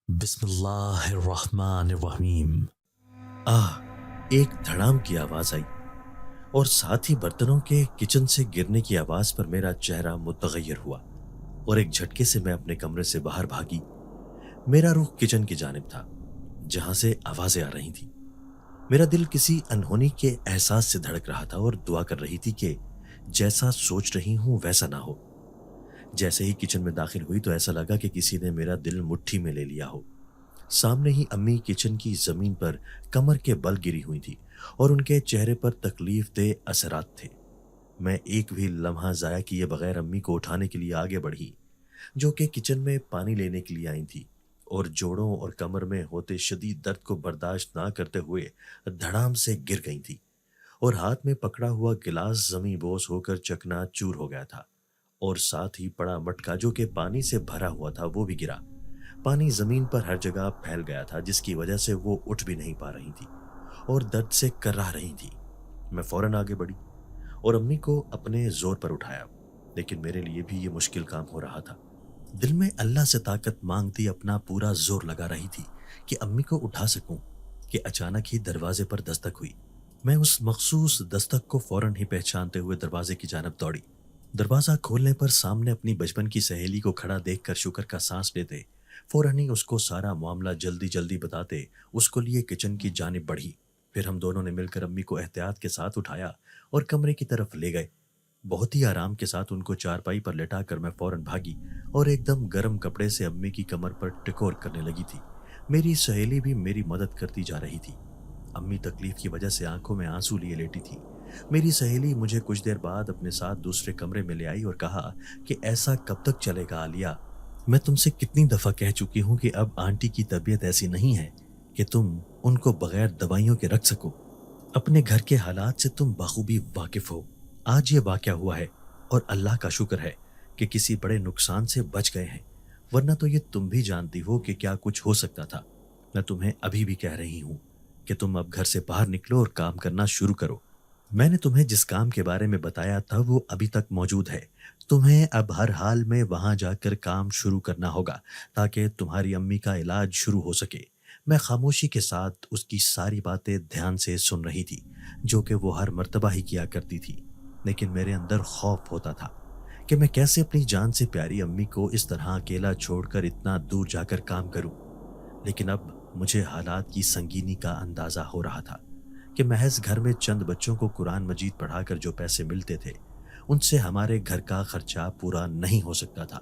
بسم اللہ الرحمن الرحیم۔ آہ، ایک دھڑام کی آواز آئی اور ساتھ ہی برتنوں کے کچن سے گرنے کی آواز پر میرا چہرہ متغیر ہوا اور ایک جھٹکے سے میں اپنے کمرے سے باہر بھاگی۔ میرا رخ کچن کی جانب تھا جہاں سے آوازیں آ رہی تھیں۔ میرا دل کسی انہونی کے احساس سے دھڑک رہا تھا اور دعا کر رہی تھی کہ جیسا سوچ رہی ہوں ویسا نہ ہو۔ جیسے ہی کچن میں داخل ہوئی تو ایسا لگا کہ کسی نے میرا دل مٹھی میں لے لیا ہو۔ سامنے ہی امی کچن کی زمین پر کمر کے بل گری ہوئی تھی اور ان کے چہرے پر تکلیف دہ اثرات تھے۔ میں ایک بھی لمحہ ضائع کیے بغیر امی کو اٹھانے کے لیے آگے بڑھی، جو کہ کچن میں پانی لینے کے لیے آئی تھی، اور جوڑوں اور کمر میں ہوتے شدید درد کو برداشت نہ کرتے ہوئے دھڑام سے گر گئی تھی، اور ہاتھ میں پکڑا ہوا گلاس زمیں بوس ہو کر چکنا چور ہو گیا تھا، اور ساتھ ہی پڑا مٹکا جو کہ پانی سے بھرا ہوا تھا وہ بھی گرا۔ پانی زمین پر ہر جگہ پھیل گیا تھا جس کی وجہ سے وہ اٹھ بھی نہیں پا رہی تھی اور درد سے کرا رہی تھی۔ میں فوراً آگے بڑھی اور امی کو اپنے زور پر اٹھایا، لیکن میرے لیے بھی یہ مشکل کام ہو رہا تھا۔ دل میں اللہ سے طاقت مانگتی اپنا پورا زور لگا رہی تھی کہ امی کو اٹھا سکوں کہ اچانک ہی دروازے پر دستک ہوئی۔ میں اس مخصوص دستک کو فوراً ہی پہچانتے ہوئے دروازے کی جانب دوڑی۔ دروازہ کھولنے پر سامنے اپنی بچپن کی سہیلی کو کھڑا دیکھ کر شکر کا سانس لیتے فوراً ہی اس کو سارا معاملہ جلدی جلدی بتاتے اس کو لیے کچن کی جانب بڑھی۔ پھر ہم دونوں نے مل کر امی کو احتیاط کے ساتھ اٹھایا اور کمرے کی طرف لے گئے۔ بہت ہی آرام کے ساتھ ان کو چارپائی پر لٹا کر میں فوراً بھاگی اور ایک دم گرم کپڑے سے امی کی کمر پر ٹکور کرنے لگی تھی۔ میری سہیلی بھی میری مدد کرتی جا رہی تھی۔ امی تکلیف کی وجہ سے آنکھوں میں آنسو لیے لیٹی تھی۔ میری سہیلی مجھے کچھ دیر بعد اپنے ساتھ دوسرے کمرے میں لے آئی اور کہا کہ ایسا کب تک چلے گا عالیہ؟ میں تم سے کتنی دفعہ کہہ چکی ہوں کہ اب آنٹی کی طبیعت ایسی نہیں ہے کہ تم ان کو بغیر دوائیوں کے رکھ سکو۔ اپنے گھر کے حالات سے تم بخوبی واقف ہو۔ آج یہ واقعہ ہوا ہے اور اللہ کا شکر ہے کہ کسی بڑے نقصان سے بچ گئے ہیں، ورنہ تو یہ تم بھی جانتی ہو کہ کیا کچھ ہو سکتا تھا۔ میں تمہیں ابھی بھی کہہ رہی ہوں کہ تم اب گھر سے باہر نکلو اور کام کرنا شروع کرو۔ میں نے تمہیں جس کام کے بارے میں بتایا تھا وہ ابھی تک موجود ہے۔ تمہیں اب ہر حال میں وہاں جا کر کام شروع کرنا ہوگا تاکہ تمہاری امی کا علاج شروع ہو سکے۔ میں خاموشی کے ساتھ اس کی ساری باتیں دھیان سے سن رہی تھی، جو کہ وہ ہر مرتبہ ہی کیا کرتی تھی، لیکن میرے اندر خوف ہوتا تھا کہ میں کیسے اپنی جان سے پیاری امی کو اس طرح اکیلا چھوڑ کر اتنا دور جا کر کام کروں۔ لیکن اب مجھے حالات کی سنگینی کا اندازہ ہو رہا تھا کہ محض گھر میں چند بچوں کو قرآن مجید پڑھا کر جو پیسے ملتے تھے ان سے ہمارے گھر کا خرچہ پورا نہیں ہو سکتا تھا،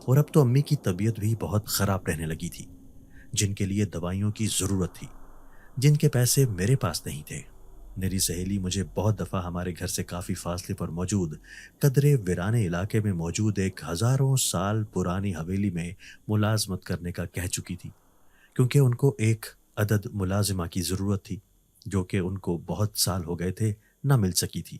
اور اب تو امی کی طبیعت بھی بہت خراب رہنے لگی تھی، جن کے لیے دوائیوں کی ضرورت تھی، جن کے پیسے میرے پاس نہیں تھے۔ میری سہیلی مجھے بہت دفعہ ہمارے گھر سے کافی فاصلے پر موجود قدرے ویرانے علاقے میں موجود ایک ہزاروں سال پرانی حویلی میں ملازمت کرنے کا کہہ چکی تھی، کیونکہ ان کو ایک عدد ملازمہ کی ضرورت تھی جو کہ ان کو بہت سال ہو گئے تھے نہ مل سکی تھی،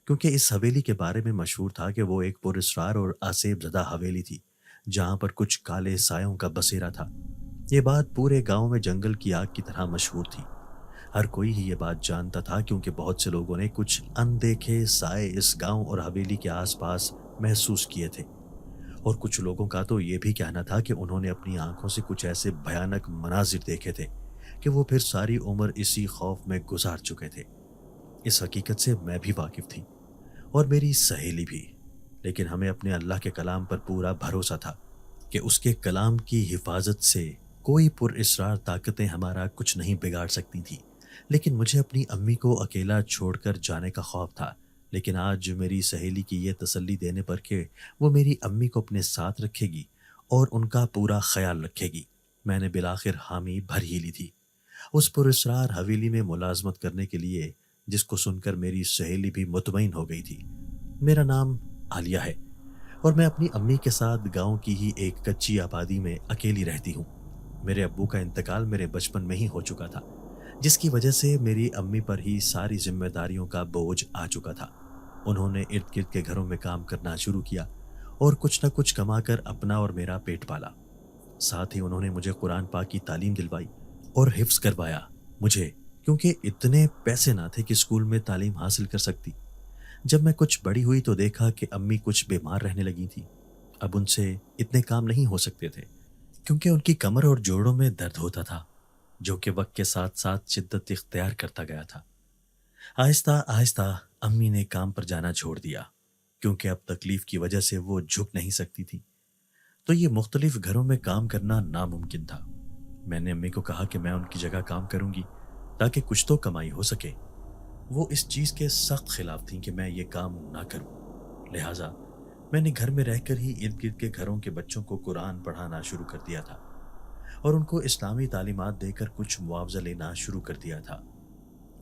کیونکہ اس حویلی کے بارے میں مشہور تھا کہ وہ ایک پراسرار اور آسیب زدہ حویلی تھی جہاں پر کچھ کالے سایوں کا بسیرا تھا۔ یہ بات پورے گاؤں میں جنگل کی آگ کی طرح مشہور تھی۔ ہر کوئی ہی یہ بات جانتا تھا کیونکہ بہت سے لوگوں نے کچھ اندیکھے سائے اس گاؤں اور حویلی کے آس پاس محسوس کیے تھے، اور کچھ لوگوں کا تو یہ بھی کہنا تھا کہ انہوں نے اپنی آنکھوں سے کچھ ایسے بھیانک مناظر دیکھے تھے کہ وہ پھر ساری عمر اسی خوف میں گزار چکے تھے۔ اس حقیقت سے میں بھی واقف تھی اور میری سہیلی بھی، لیکن ہمیں اپنے اللہ کے کلام پر پورا بھروسہ تھا کہ اس کے کلام کی حفاظت سے کوئی پر اسرار طاقتیں ہمارا کچھ نہیں بگاڑ سکتی تھی۔ لیکن مجھے اپنی امی کو اکیلا چھوڑ کر جانے کا خوف تھا، لیکن آج میری سہیلی کی یہ تسلی دینے پر کہ وہ میری امی کو اپنے ساتھ رکھے گی اور ان کا پورا خیال رکھے گی، میں نے بالآخر حامی بھر ہی لی تھی اس پراسرار حویلی میں ملازمت کرنے کے لیے، جس کو سن کر میری سہیلی بھی مطمئن ہو گئی تھی۔ میرا نام عالیہ ہے اور میں اپنی امی کے ساتھ گاؤں کی ہی ایک کچی آبادی میں اکیلی رہتی ہوں۔ میرے ابو کا انتقال میرے بچپن میں ہی ہو چکا تھا، جس کی وجہ سے میری امی پر ہی ساری ذمہ داریوں کا بوجھ آ چکا تھا۔ انہوں نے ارد گرد کے گھروں میں کام کرنا شروع کیا اور کچھ نہ کچھ کما کر اپنا اور میرا پیٹ پالا۔ ساتھ ہی انہوں نے مجھے قرآن پاک کی تعلیم دلوائی اور حفظ کروایا مجھے، کیونکہ اتنے پیسے نہ تھے کہ اسکول میں تعلیم حاصل کر سکتی۔ جب میں کچھ بڑی ہوئی تو دیکھا کہ امی کچھ بیمار رہنے لگی تھی، اب ان سے اتنے کام نہیں ہو سکتے تھے، کیونکہ ان کی کمر اور جوڑوں میں درد ہوتا تھا، جو کہ وقت کے ساتھ ساتھ شدت اختیار کرتا گیا تھا۔ آہستہ آہستہ امی نے کام پر جانا چھوڑ دیا، کیونکہ اب تکلیف کی وجہ سے وہ جھک نہیں سکتی تھی، تو یہ مختلف گھروں میں کام کرنا ناممکن تھا۔ میں نے امی کو کہا کہ میں ان کی جگہ کام کروں گی تاکہ کچھ تو کمائی ہو سکے۔ وہ اس چیز کے سخت خلاف تھیں کہ میں یہ کام نہ کروں، لہٰذا میں نے گھر میں رہ کر ہی ارد گرد کے گھروں کے بچوں کو قرآن پڑھانا شروع کر دیا تھا اور ان کو اسلامی تعلیمات دے کر کچھ معاوضہ لینا شروع کر دیا تھا۔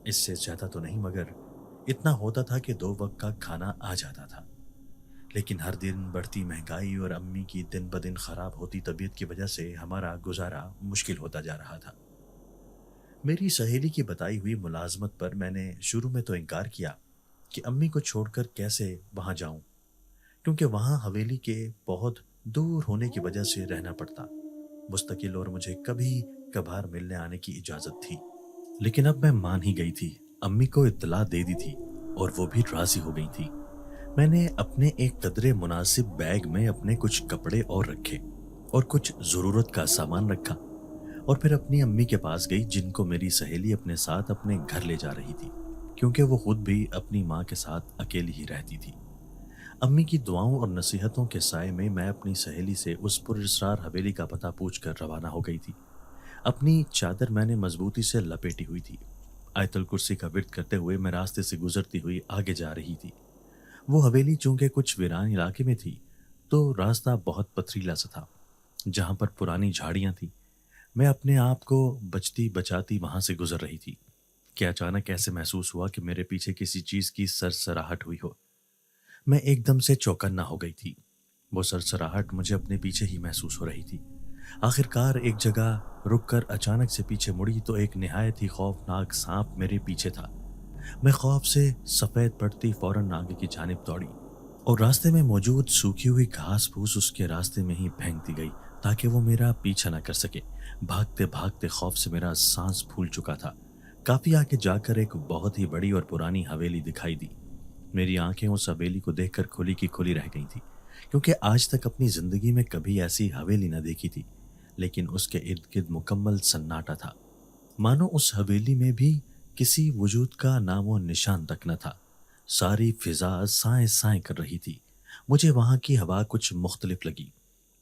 اس سے زیادہ تو نہیں، مگر اتنا ہوتا تھا کہ 2 وقت کا کھانا آ جاتا تھا۔ لیکن ہر دن بڑھتی مہنگائی اور امی کی دن بدن خراب ہوتی طبیعت کی وجہ سے ہمارا گزارا مشکل ہوتا جا رہا تھا۔ میری سہیلی کی بتائی ہوئی ملازمت پر میں نے شروع میں تو انکار کیا کہ امی کو چھوڑ کر کیسے وہاں جاؤں، کیونکہ وہاں حویلی کے بہت دور ہونے کی وجہ سے رہنا پڑتا، مستقل اور مجھے کبھی کبھار ملنے آنے کی اجازت تھی۔ لیکن اب میں مان ہی گئی تھی، امی کو اطلاع دے دی تھی اور وہ بھی راضی ہو گئی تھی۔ میں نے اپنے ایک قدرے مناسب بیگ میں اپنے کچھ کپڑے اور رکھے اور کچھ ضرورت کا سامان رکھا، اور پھر اپنی امی کے پاس گئی، جن کو میری سہیلی اپنے ساتھ اپنے گھر لے جا رہی تھی، کیونکہ وہ خود بھی اپنی ماں کے ساتھ اکیلی ہی رہتی تھی۔ امی کی دعاؤں اور نصیحتوں کے سائے میں اپنی سہیلی سے اس پراسرار حویلی کا پتہ پوچھ کر روانہ ہو گئی تھی۔ اپنی چادر میں نے مضبوطی سے لپیٹی ہوئی تھی۔ آیت الکرسی کا ورد کرتے ہوئے میں راستے سے گزرتی ہوئی آگے جا رہی تھی۔ وہ حویلی چونکہ کچھ ویران علاقے میں تھی، تو راستہ بہت پتھریلا سا تھا، جہاں پر پرانی جھاڑیاں تھیں۔ میں اپنے آپ کو بچتی بچاتی وہاں سے گزر رہی تھی کہ اچانک ایسے محسوس ہوا کہ میرے پیچھے کسی چیز کی سرسراہٹ ہوئی ہو۔ میں ایک دم سے چوکنا ہو گئی تھی۔ وہ سرسراہٹ مجھے اپنے پیچھے ہی محسوس ہو رہی تھی۔ آخر کار ایک جگہ رک کر اچانک سے پیچھے مڑی تو ایک نہایت ہی خوفناک سانپ میرے پیچھے تھا۔ میں خوف سے سفید پڑتی فوراً آگے کی جانب دوڑی اور راستے میں موجود سوکھی ہوئی گھاس پھوس اس کے راستے میں ہی پھینکتی گئی تاکہ وہ میرا پیچھا نہ کر سکے۔ بھاگتے بھاگتے خوف سے میرا سانس پھول چکا تھا۔ کافی آگے جا کر ایک بہت ہی بڑی اور پرانی حویلی دکھائی دی۔ میری آنکھیں اس حویلی کو دیکھ کر کھلی کی کھلی رہ گئی تھی، کیونکہ آج تک اپنی زندگی میں کبھی ایسی حویلی نہ دیکھی تھی، لیکن اس کے ارد گرد مکمل سناٹا تھا، مانو اس حویلی میں بھی کسی وجود کا نام و نشان تک نہ تھا۔ ساری فضا سائیں سائیں کر رہی تھی۔ مجھے وہاں کی ہوا کچھ مختلف لگی،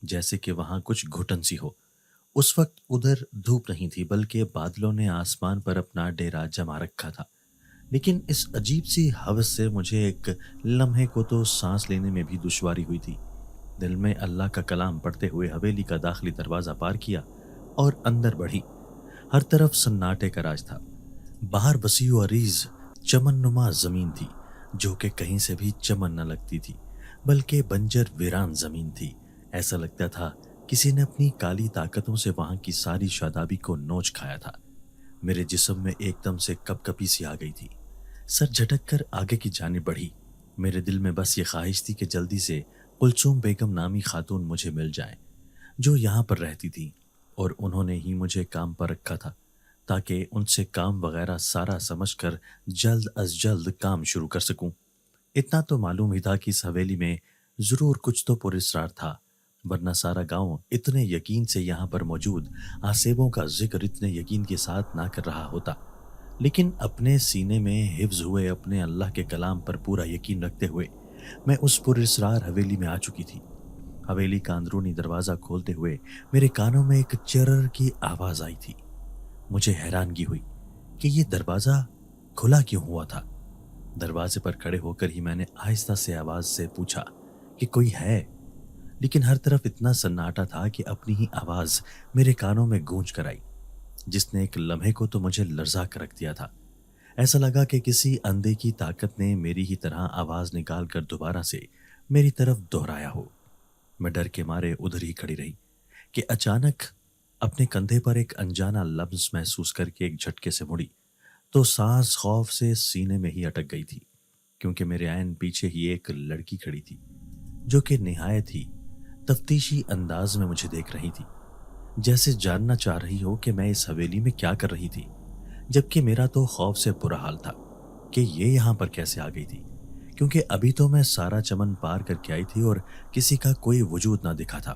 جیسے کہ وہاں کچھ گھٹن سی ہو۔ اس وقت ادھر دھوپ نہیں تھی، بلکہ بادلوں نے آسمان پر اپنا ڈیرا جما رکھا تھا۔ لیکن اس عجیب سی ہوس سے مجھے ایک لمحے کو تو سانس لینے میں بھی دشواری ہوئی تھی۔ دل میں اللہ کا کلام پڑھتے ہوئے حویلی کا داخلی دروازہ پار کیا اور اندر بڑھی۔ ہر طرف سناٹے کا راج تھا۔ باہر وسیع و عریض چمن نما زمین تھی، جو کہ کہیں سے بھی چمن نہ لگتی تھی، بلکہ بنجر ویران زمین تھی۔ ایسا لگتا تھا کسی نے اپنی کالی طاقتوں سے وہاں کی ساری شادابی کو نوچ کھایا تھا۔ میرے جسم میں ایک دم سے کپ کپی سی آ گئی تھی۔ سر جھٹک کر آگے کی جانب بڑھی۔ میرے دل میں بس یہ خواہش تھی کہ جلدی سے کلثوم بیگم نامی خاتون مجھے مل جائیں، جو یہاں پر رہتی تھی، اور انہوں نے ہی مجھے کام پر رکھا تھا تاکہ ان سے کام وغیرہ سارا سمجھ کر جلد از جلد کام شروع کر سکوں۔ اتنا تو معلوم ہی تھا کہ اس حویلی میں ضرور کچھ تو پراسرار تھا، ورنہ سارا گاؤں اتنے یقین سے یہاں پر موجود آسیبوں کا ذکر اتنے یقین کے ساتھ نہ کر رہا ہوتا۔ لیکن اپنے سینے میں حفظ ہوئے اپنے اللہ کے کلام پر پورا یقین رکھتے ہوئے میں اس پراسرار حویلی میں آ چکی تھی۔ حویلی کا اندرونی دروازہ کھولتے ہوئے میرے کانوں میں ایک چرر کی آواز آئی تھی۔ مجھے حیرانگی ہوئی کہ یہ دروازہ کھلا کیوں ہوا تھا۔ دروازے پر کھڑے ہو کر ہی میں نے آہستہ سے آواز سے پوچھا کہ کوئی ہے، لیکن ہر طرف اتنا سناٹا تھا کہ اپنی ہی آواز میرے کانوں میں گونج کر آئی، جس نے ایک لمحے کو تو مجھے لرزا کر رکھ دیا تھا۔ ایسا لگا کہ کسی اندھے کی طاقت نے میری ہی طرح آواز نکال کر دوبارہ سے میری طرف دہرایا ہو۔ میں ڈر کے مارے ادھر ہی کھڑی رہی کہ اچانک اپنے کندھے پر ایک انجانا لمس محسوس کر کے ایک جھٹکے سے مڑی تو سانس خوف سے سینے میں ہی اٹک گئی تھی، کیونکہ میرے عین پیچھے ہی ایک لڑکی کھڑی تھی، جو کہ نہایت ہی تفتیشی انداز میں مجھے دیکھ رہی تھی، جیسے جاننا چاہ رہی ہو کہ میں اس حویلی میں کیا کر رہی تھی، جبکہ میرا تو خوف سے برا حال تھا کہ یہ یہاں پر کیسے آ گئی تھی، کیونکہ ابھی تو میں سارا چمن پار کر کے آئی تھی اور کسی کا کوئی وجود نہ دکھا تھا۔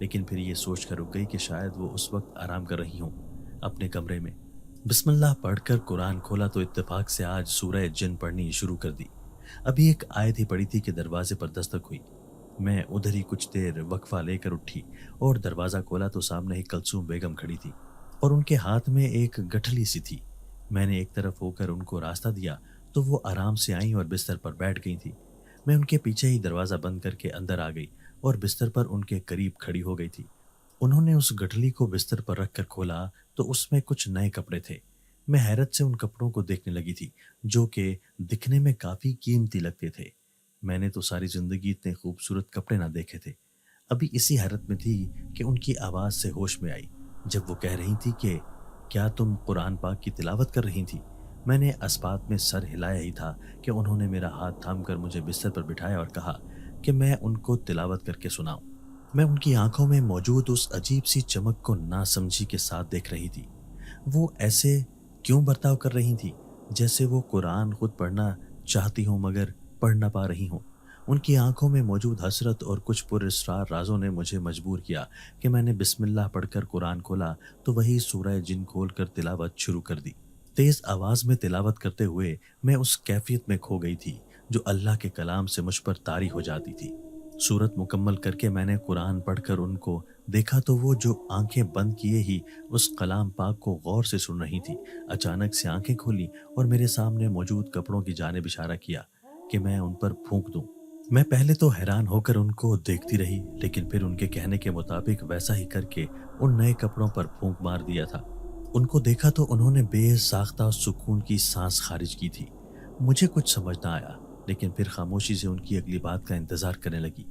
لیکن پھر یہ سوچ کر رک گئی کہ شاید وہ اس وقت آرام کر رہی ہوں اپنے کمرے میں۔ بسم اللہ پڑھ کر قرآن کھولا تو اتفاق سے آج سورہ جن پڑھنی شروع کر دی۔ ابھی ایک آیت ہی پڑی تھی کہ دروازے پر دستک ہوئی۔ میں ادھر ہی کچھ دیر وقفہ لے کر اٹھی اور دروازہ کھولا تو سامنے ہی کلثوم بیگم کھڑی تھی اور ان کے ہاتھ میں ایک گٹھلی سی تھی۔ میں نے ایک طرف ہو کر ان کو راستہ دیا تو وہ آرام سے آئیں اور بستر پر بیٹھ گئی تھی۔ میں ان کے پیچھے ہی دروازہ بند کر کے اندر آ گئی اور بستر پر ان کے قریب کھڑی ہو گئی تھی۔ انہوں نے اس گٹھلی کو بستر پر رکھ کر کھولا تو اس میں کچھ نئے کپڑے تھے۔ میں حیرت سے ان کپڑوں کو دیکھنے لگی تھی جو کہ دکھنے میں کافی قیمتی لگتے تھے۔ میں نے تو ساری زندگی اتنے خوبصورت کپڑے نہ دیکھے تھے۔ ابھی اسی حیرت میں تھی کہ ان کی آواز سے ہوش میں آئی جب وہ کہہ رہی تھی کہ کیا تم قرآن پاک کی تلاوت کر رہی تھی؟ میں نے اسبات میں سر ہلایا ہی تھا کہ انہوں نے میرا ہاتھ تھام کر مجھے بستر پر بٹھایا اور کہا کہ میں ان کو تلاوت کر کے سناؤں۔ میں ان کی آنکھوں میں موجود اس عجیب سی چمک کو ناسمجھی کے ساتھ دیکھ رہی تھی۔ وہ ایسے کیوں برتاؤ کر رہی تھی جیسے وہ قرآن خود پڑھنا چاہتی ہوں مگر پڑھ نہ پا رہی ہوں۔ ان کی آنکھوں میں موجود حسرت اور کچھ پر اسرار رازوں نے مجھے مجبور کیا کہ میں نے بسم اللہ پڑھ کر قرآن کھولا تو وہی سورہ جن کھول کر تلاوت شروع کر دی۔ تیز آواز میں تلاوت کرتے ہوئے میں اس کیفیت میں کھو گئی تھی جو اللہ کے کلام سے مجھ پر طاری ہو جاتی تھی۔ سورت مکمل کر کے میں نے قرآن پڑھ کر ان کو دیکھا تو وہ جو آنکھیں بند کیے ہی اس کلام پاک کو غور سے سن رہی تھی، اچانک سے آنکھیں کھولی اور میرے سامنے موجود کپڑوں کی جانب اشارہ کیا کہ میں ان پر پھونک دوں۔ میں پہلے تو حیران ہو کر ان کو دیکھتی رہی لیکن پھر ان کے کہنے کے مطابق ویسا ہی کر کے ان نئے کپڑوں پر پھونک مار دیا تھا۔ ان کو دیکھا تو انہوں نے بے ساختہ سکون کی سانس خارج کی تھی۔ مجھے کچھ سمجھ نہ آیا لیکن پھر خاموشی سے ان کی اگلی بات کا انتظار کرنے لگی۔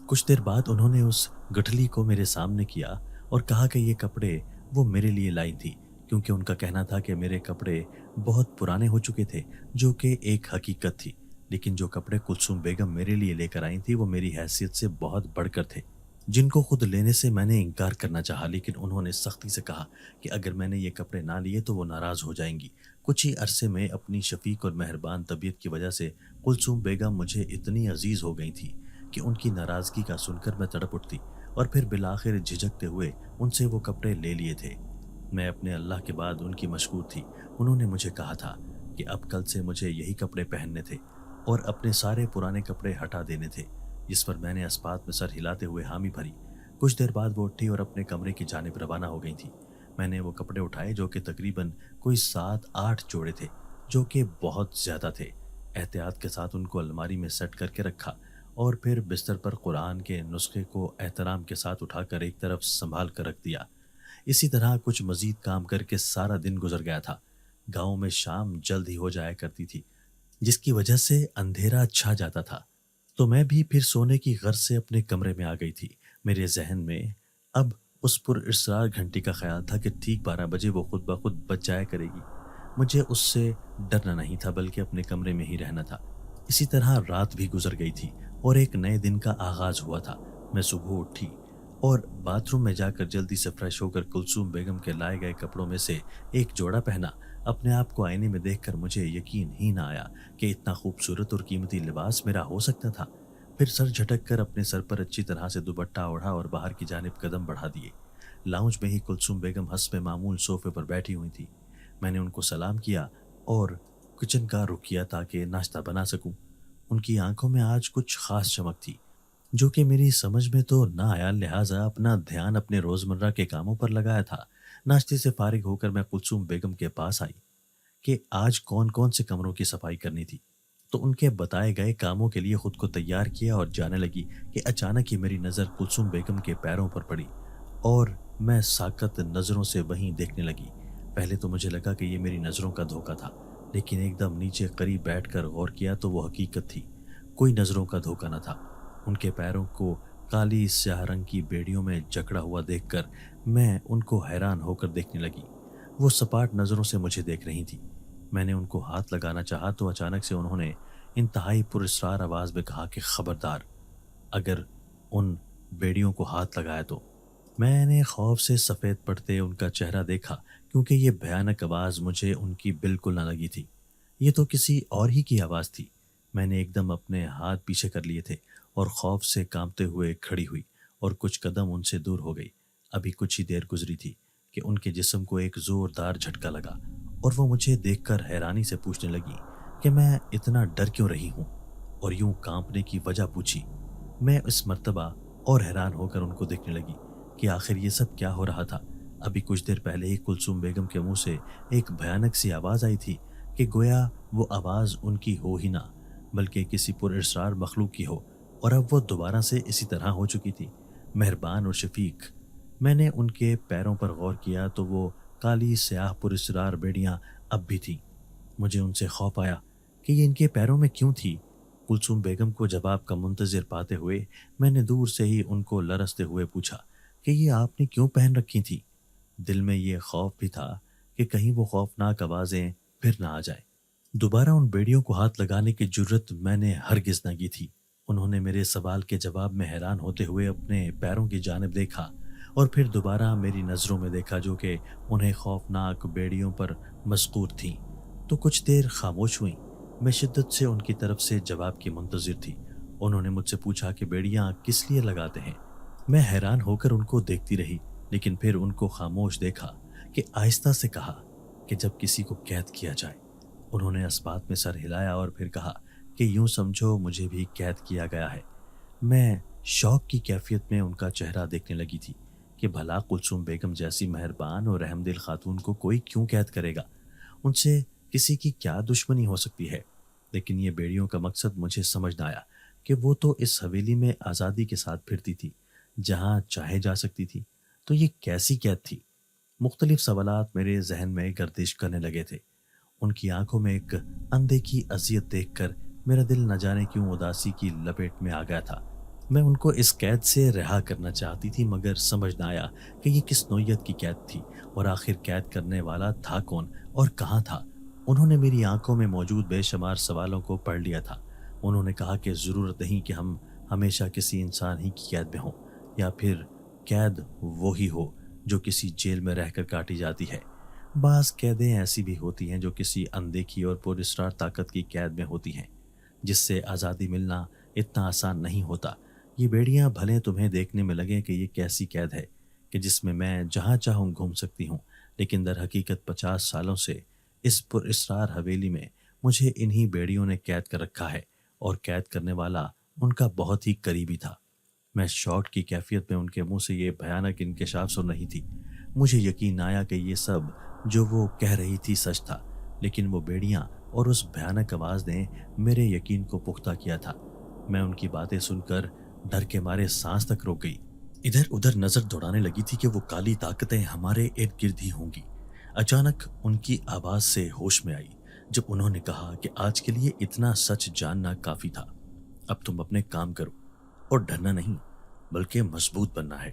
کچھ دیر بعد انہوں نے اس گٹھلی کو میرے سامنے کیا اور کہا کہ یہ کپڑے وہ میرے لیے لائی تھی کیونکہ ان کا کہنا تھا کہ میرے کپڑے بہت پرانے ہو چکے تھے، جو کہ ایک حقیقت تھی، لیکن جو کپڑے کلثوم بیگم میرے لیے لے کر آئی تھی وہ میری حیثیت سے بہت بڑھ کر تھے، جن کو خود لینے سے میں نے انکار کرنا چاہا لیکن انہوں نے سختی سے کہا کہ اگر میں نے یہ کپڑے نہ لیے تو وہ ناراض ہو جائیں گی۔ کچھ ہی عرصے میں اپنی شفیق اور مہربان طبیعت کی وجہ سے کلثوم بیگم مجھے اتنی عزیز ہو گئی تھی کہ ان کی ناراضگی کا سن کر میں تڑپ اٹھتی اور پھر بالآخر جھجکتے ہوئے ان سے وہ کپڑے لے لیے تھے۔ میں اپنے اللہ کے بعد ان کی مشکور تھی۔ انہوں نے مجھے کہا تھا کہ اب کل سے مجھے یہی کپڑے پہننے تھے اور اپنے سارے پرانے کپڑے ہٹا دینے تھے، جس پر میں نے اسبات میں سر ہلاتے ہوئے حامی بھری۔ کچھ دیر بعد وہ اٹھی اور اپنے کمرے کی جانب روانہ ہو گئی تھی۔ میں نے وہ کپڑے اٹھائے جو کہ تقریباً کوئی 7-8 جوڑے تھے، جو کہ بہت زیادہ تھے۔ احتیاط کے ساتھ ان کو الماری میں سیٹ کر کے رکھا اور پھر بستر پر قرآن کے نسخے کو احترام کے ساتھ اٹھا کر ایک طرف سنبھال کر رکھ دیا۔ اسی طرح کچھ مزید کام کر کے سارا دن گزر گیا تھا۔ گاؤں میں شام جلد ہی ہو جایا کرتی تھی جس کی وجہ سے اندھیرا چھا جاتا تھا، تو میں بھی پھر سونے کی غرض سے اپنے کمرے میں آ گئی تھی۔ میرے ذہن میں اب اس پر اسرار گھنٹی کا خیال تھا کہ ٹھیک 12 بجے وہ خود بخود بج جایا کرے گی۔ مجھے اس سے ڈرنا نہیں تھا بلکہ اپنے کمرے میں ہی رہنا تھا۔ اسی طرح رات بھی گزر گئی تھی اور ایک نئے دن کا آغاز ہوا تھا۔ میں صبح اٹھی اور باتھ روم میں جا کر جلدی سے فریش ہو کر کلثوم بیگم کے لائے گئے کپڑوں میں سے ایک جوڑا پہنا۔ اپنے آپ کو آئینے میں دیکھ کر مجھے یقین ہی نہ آیا کہ اتنا خوبصورت اور قیمتی لباس میرا ہو سکتا تھا۔ پھر سر جھٹک کر اپنے سر پر اچھی طرح سے دوپٹہ اوڑھا اور باہر کی جانب قدم بڑھا دیے۔ لاؤنج میں ہی کلثوم بیگم حسب معمول صوفے پر بیٹھی ہوئی تھی۔ میں نے ان کو سلام کیا اور کچن کا رخ کیا تاکہ ناشتہ بنا سکوں۔ ان کی آنکھوں میں آج کچھ خاص چمک تھی جو کہ میری سمجھ میں تو نہ آیا، لہٰذا اپنا دھیان اپنے روزمرہ کے کاموں پر لگایا تھا۔ ناشتے سے فارغ ہو کر میں کلثوم بیگم کے پاس آئی کہ آج کون کون سے کمروں کی صفائی کرنی تھی، تو ان کے بتائے گئے کاموں کے لیے خود کو تیار کیا اور جانے لگی کہ اچانک ہی میری نظر کلثوم بیگم کے پیروں پر پڑی اور میں ساکت نظروں سے وہیں دیکھنے لگی۔ پہلے تو مجھے لگا کہ یہ میری نظروں کا دھوکہ تھا، لیکن ایک دم نیچے قریب بیٹھ کر غور کیا تو وہ حقیقت تھی، کوئی نظروں کا دھوکہ نہ تھا۔ ان کے پیروں کو کالی سیاہ رنگ کی بیڑیوں میں جکڑا ہوا دیکھ کر میں ان کو حیران ہو کر دیکھنے لگی۔ وہ سپاٹ نظروں سے مجھے دیکھ رہی تھی۔ میں نے ان کو ہاتھ لگانا چاہا تو اچانک سے انہوں نے انتہائی پراسرار آواز میں کہا کہ خبردار اگر ان بیڑیوں کو ہاتھ لگایا تو۔ میں نے خوف سے سفید پڑتے ان کا چہرہ دیکھا کیونکہ یہ بھیانک آواز مجھے ان کی بالکل نہ لگی تھی، یہ تو کسی اور ہی کی آواز تھی۔ میں نے ایک دم اپنے ہاتھ پیچھے کر لیے تھے اور خوف سے کانپتے ہوئے کھڑی ہوئی اور کچھ قدم ان سے دور ہو گئی۔ ابھی کچھ ہی دیر گزری تھی کہ ان کے جسم کو ایک زوردار جھٹکا لگا اور وہ مجھے دیکھ کر حیرانی سے پوچھنے لگی کہ میں اتنا ڈر کیوں رہی ہوں اور یوں کانپنے کی وجہ پوچھی۔ میں اس مرتبہ اور حیران ہو کر ان کو دیکھنے لگی کہ آخر یہ سب کیا ہو رہا تھا۔ ابھی کچھ دیر پہلے ہی کلثوم بیگم کے منہ سے ایک بھیانک سی آواز آئی تھی کہ گویا وہ آواز ان کی ہو ہی نہ بلکہ کسی پر اسرار مخلوق کی ہو، اور اب وہ دوبارہ سے اسی طرح ہو چکی تھی۔ مہربان اور شفیق، میں نے ان کے پیروں پر غور کیا تو وہ کالی سیاہ پر اسرار بیڑیاں اب بھی تھیں۔ مجھے ان سے خوف آیا کہ یہ ان کے پیروں میں کیوں تھی۔ کلثوم بیگم کو جواب کا منتظر پاتے ہوئے میں نے دور سے ہی ان کو لرزتے ہوئے پوچھا کہ یہ آپ نے کیوں پہن رکھی تھی؟ دل میں یہ خوف بھی تھا کہ کہیں وہ خوفناک آوازیں پھر نہ آ جائیں۔ دوبارہ ان بیڑیوں کو ہاتھ لگانے کی جرت میں نے ہرگز نہ کی تھی۔ انہوں نے میرے سوال کے جواب میں حیران ہوتے ہوئے اپنے پیروں کی جانب دیکھا اور پھر دوبارہ میری نظروں میں دیکھا جو کہ انہیں خوفناک بیڑیوں پر مسحور تھیں، تو کچھ دیر خاموش ہوئیں۔ میں شدت سے ان کی طرف سے جواب کی منتظر تھی۔ انہوں نے مجھ سے پوچھا کہ بیڑیاں کس لیے لگاتے ہیں؟ میں حیران ہو کر ان کو دیکھتی رہی، لیکن پھر ان کو خاموش دیکھا کہ آہستہ سے کہا کہ جب کسی کو قید کیا جائے۔ انہوں نے اس بات میں سر ہلایا اور پھر کہا کہ یوں سمجھو مجھے بھی قید کیا گیا ہے۔ میں شوق کی کیفیت میں ان کا چہرہ دیکھنے لگی تھی کہ بھلا کلثوم بیگم جیسی مہربان اور رحم دل خاتون کو کوئی کیوں قید کرے گا؟ ان سے کسی کی کیا دشمنی ہو سکتی ہے؟ لیکن یہ بیڑیوں کا مقصد مجھے سمجھ نہ آیا کہ وہ تو اس حویلی میں آزادی کے ساتھ پھرتی تھی، جہاں چاہے جا سکتی تھی، تو یہ کیسی قید تھی؟ مختلف سوالات میرے ذہن میں گردش کرنے لگے تھے۔ ان کی آنکھوں میں ایک اندھے کی اذیت دیکھ کر میرا دل نہ جانے کیوں اداسی کی لپیٹ میں آ گیا تھا۔ میں ان کو اس قید سے رہا کرنا چاہتی تھی، مگر سمجھ نہ آیا کہ یہ کس نوعیت کی قید تھی اور آخر قید کرنے والا تھا کون اور کہاں تھا۔ انہوں نے میری آنکھوں میں موجود بے شمار سوالوں کو پڑھ لیا تھا۔ انہوں نے کہا کہ ضرورت نہیں کہ ہم ہمیشہ کسی انسان ہی کی قید میں ہوں، یا پھر قید وہی ہو جو کسی جیل میں رہ کر کاٹی جاتی ہے۔ بعض قیدیں ایسی بھی ہوتی ہیں جو کسی اندیکھی اور پر اسرار طاقت کی قید میں ہوتی ہیں، جس سے آزادی ملنا اتنا آسان نہیں ہوتا۔ یہ بیڑیاں بھلے تمہیں دیکھنے میں لگیں کہ یہ کیسی قید ہے کہ جس میں جہاں چاہوں گھوم سکتی ہوں، لیکن در حقیقت 50 سالوں سے اس پر اسرار حویلی میں مجھے انہی بیڑیوں نے قید کر رکھا ہے، اور قید کرنے والا ان کا بہت ہی قریبی تھا۔ میں شوق کی کیفیت میں ان کے منہ سے یہ بھیانک انکشاف سن رہی تھی۔ مجھے یقین آیا کہ یہ سب جو وہ کہہ رہی تھی سچ تھا، لیکن وہ بیڑیاں اور اس بھیانک آواز نے میرے یقین کو پختہ کیا تھا۔ میں ان کی باتیں سن کر ڈر کے مارے سانس تک روک گئی۔ ادھر ادھر نظر دوڑانے لگی تھی کہ وہ کالی طاقتیں ہمارے ارد گرد ہی ہوں گی۔ اچانک ان کی آواز سے ہوش میں آئی جب انہوں نے کہا کہ آج کے لیے اتنا سچ جاننا کافی تھا۔ اب تم اپنے کام کرو اور ڈرنا نہیں بلکہ مضبوط بننا ہے،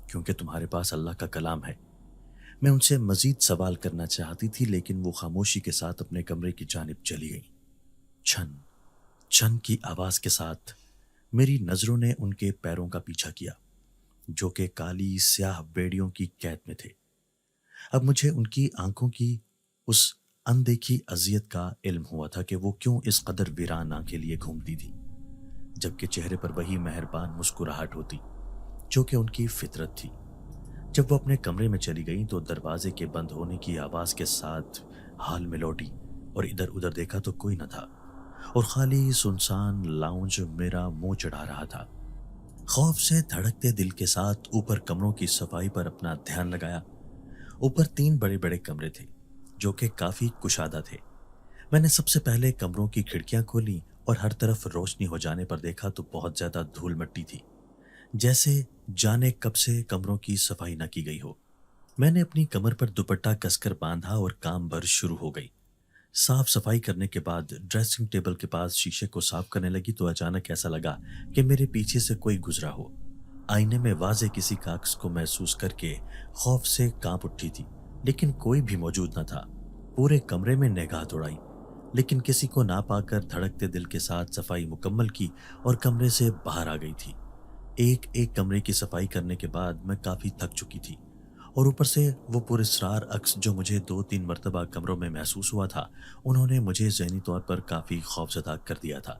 کیونکہ تمہارے پاس اللہ کا کلام ہے۔ میں ان سے مزید سوال کرنا چاہتی تھی، لیکن وہ خاموشی کے ساتھ اپنے کمرے کی جانب چلی گئی۔ چھن چھن کی آواز کے ساتھ میری نظروں نے ان کے پیروں کا پیچھا کیا جو کہ کالی سیاہ بیڑیوں کی قید میں تھے۔ اب مجھے ان کی آنکھوں کی اس اندیکھی اذیت کا علم ہوا تھا کہ وہ کیوں اس قدر ویران آنکھیں لیے گھومتی تھی، جبکہ چہرے پر وہی مہربان مسکراہٹ ہوتی جو کہ ان کی فطرت تھی۔ جب وہ اپنے کمرے میں چلی گئیں تو دروازے کے بند ہونے کی آواز کے ساتھ حال میں لوٹی اور ادھر ادھر دیکھا تو کوئی نہ تھا، اور خالی سنسان لاؤنج میرا منہ چڑھا رہا تھا۔ خوف سے دھڑکتے دل کے ساتھ اوپر کمروں کی صفائی پر اپنا دھیان لگایا۔ اوپر 3 بڑے بڑے کمرے تھے جو کہ کافی کشادہ تھے۔ میں نے سب سے پہلے کمروں کی کھڑکیاں کھولیں اور ہر طرف روشنی ہو جانے پر دیکھا تو بہت زیادہ دھول مٹی تھی، جیسے جانے کب سے کمروں کی صفائی نہ کی گئی ہو۔ میں نے اپنی کمر پر دوپٹہ کس کر باندھا اور کام بھر شروع ہو گئی۔ صاف صفائی کرنے کے بعد ڈریسنگ ٹیبل کے پاس شیشے کو صاف کرنے لگی تو اچانک ایسا لگا کہ میرے پیچھے سے کوئی گزرا ہو۔ آئینے میں واضح کسی کا عکس کو محسوس کر کے خوف سے کانپ اٹھی تھی، لیکن کوئی بھی موجود نہ تھا۔ پورے کمرے میں نگاہ دوڑائی، لیکن کسی کو نہ پا کر دھڑکتے دل کے ساتھ صفائی مکمل کی اور کمرے سے باہر آ گئی تھی۔ ایک ایک کمرے کی صفائی کرنے کے بعد میں کافی تھک چکی تھی، اور اوپر سے وہ پراسرار عکس جو مجھے 2-3 مرتبہ کمروں میں محسوس ہوا تھا، انہوں نے مجھے ذہنی طور پر کافی خوفزدہ کر دیا تھا،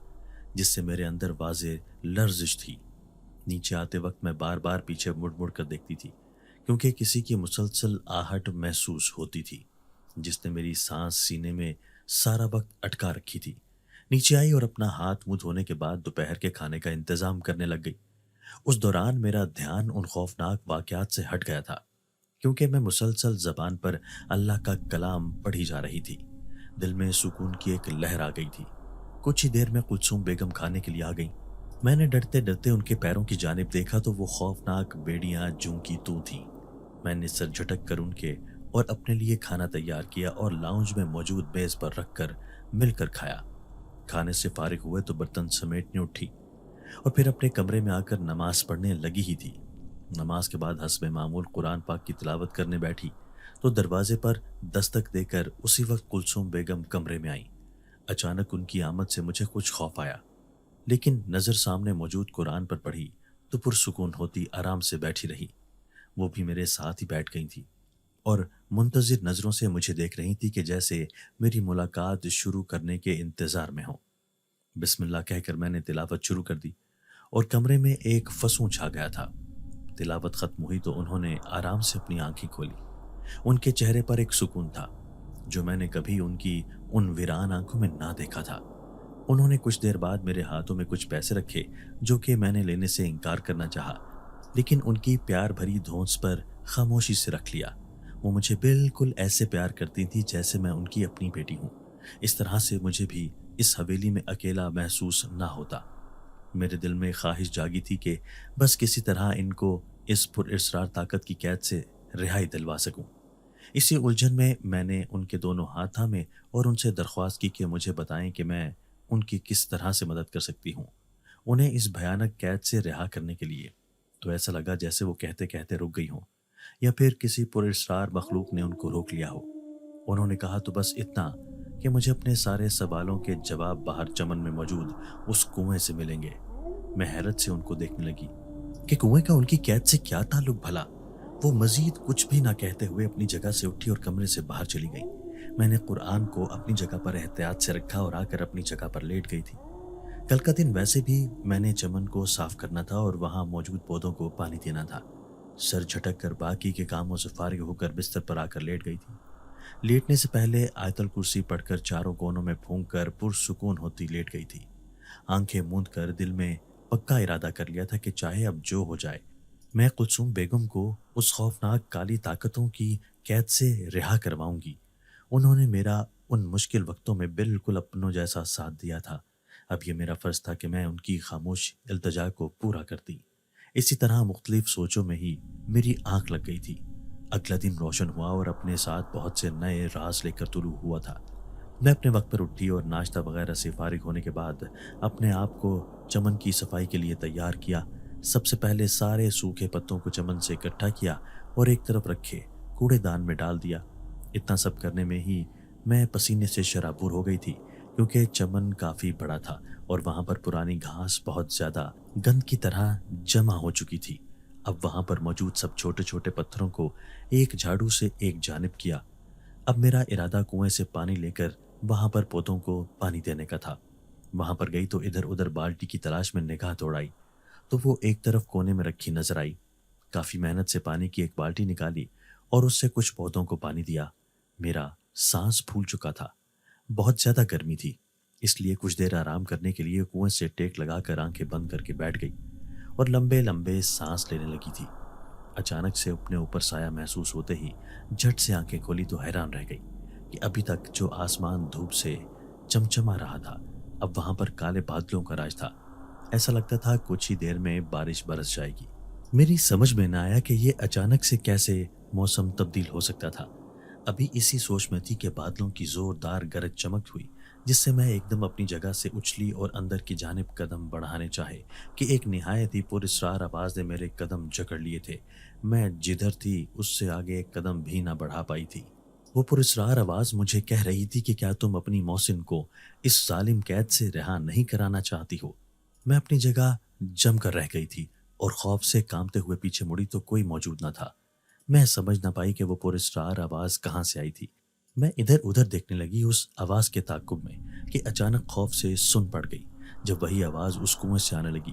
جس سے میرے اندر واضح لرزش تھی۔ نیچے آتے وقت میں بار بار پیچھے مڑ مڑ کر دیکھتی تھی، کیونکہ کسی کی مسلسل آہٹ محسوس ہوتی تھی جس نے میری سانس سینے میں سارا وقت اٹکا رکھی تھی۔ نیچے آئی اور اپنا ہاتھ منہ دھونے کے بعد دوپہر کے کھانے کا انتظام کرنے لگ گئی۔ اس دوران میرا دھیان ان خوفناک واقعات سے ہٹ گیا تھا، کیونکہ میں مسلسل زبان پر اللہ کا کلام پڑھی جا رہی تھی۔ دل میں سکون کی ایک لہر آ گئی تھی۔ کچھ ہی دیر میں کلثوم بیگم کھانے کے لیے آ گئیں۔ میں نے ڈرتے ڈرتے ان کے پیروں کی جانب دیکھا تو وہ خوفناک بیڑیاں جوں کی توں تھیں۔ میں نے سر جھٹک کر ان کے اور اپنے لیے کھانا تیار کیا اور لاؤنج میں موجود میز پر رکھ کر مل کر کھایا۔ کھانے سے فارغ ہوئے تو برتن سمیٹنے اٹھی اور پھر اپنے کمرے میں آ کر نماز پڑھنے لگی ہی تھی۔ نماز کے بعد حسب معمول قرآن پاک کی تلاوت کرنے بیٹھی تو دروازے پر دستک دے کر اسی وقت کلثوم بیگم کمرے میں آئیں۔ اچانک ان کی آمد سے مجھے کچھ خوف آیا، لیکن نظر سامنے موجود قرآن پر پڑھی تو پرسکون ہوتی آرام سے بیٹھی رہی۔ وہ بھی میرے ساتھ ہی بیٹھ گئی تھی اور منتظر نظروں سے مجھے دیکھ رہی تھی کہ جیسے میری ملاقات شروع کرنے کے انتظار میں ہوں۔ بسم اللہ کہہ کر میں نے تلاوت شروع کر دی اور کمرے میں ایک فسوں چھا گیا تھا۔ تلاوت ختم ہوئی تو انہوں نے آرام سے اپنی آنکھیں کھولی۔ ان کے چہرے پر ایک سکون تھا جو میں نے کبھی ان کی ان ویران آنکھوں میں نہ دیکھا تھا۔ انہوں نے کچھ دیر بعد میرے ہاتھوں میں کچھ پیسے رکھے جو کہ میں نے لینے سے انکار کرنا چاہا، لیکن ان کی پیار بھری دھونس پر خاموشی سے رکھ لیا۔ وہ مجھے بالکل ایسے پیار کرتی تھی جیسے میں ان کی اپنی بیٹی ہوں۔ اس طرح سے مجھے بھی اس حویلی میں اکیلا محسوس نہ ہوتا۔ میرے دل میں خواہش جاگی تھی کہ بس کسی طرح ان کو اس پر اسرار طاقت کی قید سے رہائی دلوا سکوں۔ اسی الجھن میں میں نے ان کے دونوں ہاتھ تھامے اور ان سے درخواست کی کہ مجھے بتائیں کہ میں ان کی کس طرح سے مدد کر سکتی ہوں انہیں اس بھیانک قید سے رہا کرنے کے لیے۔ تو ایسا لگا جیسے وہ کہتے کہتے رک گئی ہوں یا پھر کسی پر اسرار مخلوق نے ان کو روک لیا ہو۔ انہوں نے کہا تو بس اتنا کہ مجھے اپنے سارے سوالوں کے جواب باہر چمن میں موجود اس کنویں سے ملیں گے۔ میں حیرت سے ان کو دیکھنے لگی کہ کنویں کا ان کی قید سے کیا تعلق بھلا۔ وہ مزید کچھ بھی نہ کہتے ہوئے اپنی جگہ سے اٹھی اور کمرے سے باہر چلی گئی۔ میں نے قرآن کو اپنی جگہ پر احتیاط سے رکھا اور آ کر اپنی جگہ پر لیٹ گئی تھی۔ کل کا دن ویسے بھی میں نے چمن کو صاف کرنا تھا اور وہاں موجود پودوں کو پانی دینا تھا۔ سر جھٹک کر باقی کے کاموں سے فارغ ہو کر بستر پر آ کر لیٹ گئی تھی۔ لیٹنے سے پہلے آیت الکرسی پڑھ کر چاروں کونوں میں پھونک کر پرسکون ہوتی لیٹ گئی تھی۔ آنکھیں موند کر دل میں پکا ارادہ کر لیا تھا کہ چاہے اب جو ہو جائے میں کلثوم بیگم کو اس خوفناک کالی طاقتوں کی قید سے رہا کرواؤں گی۔ انہوں نے میرا ان مشکل وقتوں میں بالکل اپنوں جیسا ساتھ دیا تھا۔ اب یہ میرا فرض تھا کہ میں ان کی خاموش التجا کو پورا کرتی۔ اسی طرح مختلف سوچوں میں ہی میری آنکھ لگ گئی تھی۔ اگلا دن روشن ہوا اور اپنے ساتھ بہت سے نئے راز لے کر طلوع ہوا تھا۔ میں اپنے وقت پر اٹھی اور ناشتہ وغیرہ سے فارغ ہونے کے بعد اپنے آپ کو چمن کی صفائی کے لیے تیار کیا۔ سب سے پہلے سارے سوکھے پتوں کو چمن سے اکٹھا کیا اور ایک طرف رکھے کوڑے دان میں ڈال دیا۔ اتنا سب کرنے میں ہی میں پسینے سے شرابور ہو گئی تھی، کیونکہ چمن کافی بڑا تھا اور وہاں پر پرانی گھاس بہت زیادہ گند کی طرح جمع ہو چکی تھی۔ اب وہاں پر موجود سب چھوٹے چھوٹے پتھروں کو ایک جھاڑو سے ایک جانب کیا۔ اب میرا ارادہ کنویں سے پانی لے کر وہاں پر پودوں کو پانی دینے کا تھا۔ وہاں پر گئی تو ادھر ادھر بالٹی کی تلاش میں نگاہ دوڑائی تو وہ ایک طرف کونے میں رکھی نظر آئی۔ کافی محنت سے پانی کی ایک بالٹی نکالی اور اس سے کچھ پودوں کو پانی دیا۔ میرا سانس پھول چکا تھا، بہت زیادہ گرمی تھی، اس لیے کچھ دیر آرام کرنے کے لیے کنویں سے ٹیک لگا کر آنکھیں بند کر کے بیٹھ گئی اور لمبے لمبے سانس لینے لگی تھی۔ اچانک سے اپنے اوپر سایہ محسوس ہوتے ہی جھٹ سے آنکھیں کھولی تو حیران رہ گئی کہ ابھی تک جو آسمان دھوپ سے چمچما رہا تھا اب وہاں پر کالے بادلوں کا راج تھا۔ ایسا لگتا تھا کچھ ہی دیر میں بارش برس جائے گی۔ میری سمجھ میں نہ آیا کہ یہ اچانک سے کیسے موسم تبدیل ہو سکتا تھا۔ ابھی اسی سوچ میں تھی کہ بادلوں کی زوردار گرج چمک ہوئی، جس سے میں ایک دم اپنی جگہ سے اچھلی اور اندر کی جانب قدم بڑھانے چاہے کہ ایک نہایت ہی پراسرار آواز نے میرے قدم جکڑ لیے تھے۔ میں جدھر تھی اس سے آگے ایک قدم بھی نہ بڑھا پائی تھی۔ وہ پراسرار آواز مجھے کہہ رہی تھی کہ کیا تم اپنی محسن کو اس ظالم قید سے رہا نہیں کرانا چاہتی ہو؟ میں اپنی جگہ جم کر رہ گئی تھی اور خوف سے کانپتے ہوئے پیچھے مڑی تو کوئی موجود نہ تھا۔ میں سمجھ نہ پائی کہ وہ پراسرار آواز کہاں سے آئی تھی۔ میں ادھر ادھر دیکھنے لگی اس آواز کے تعاقب میں کہ اچانک خوف سے سن پڑ گئی جب وہی آواز اس کنویں سے آنے لگی۔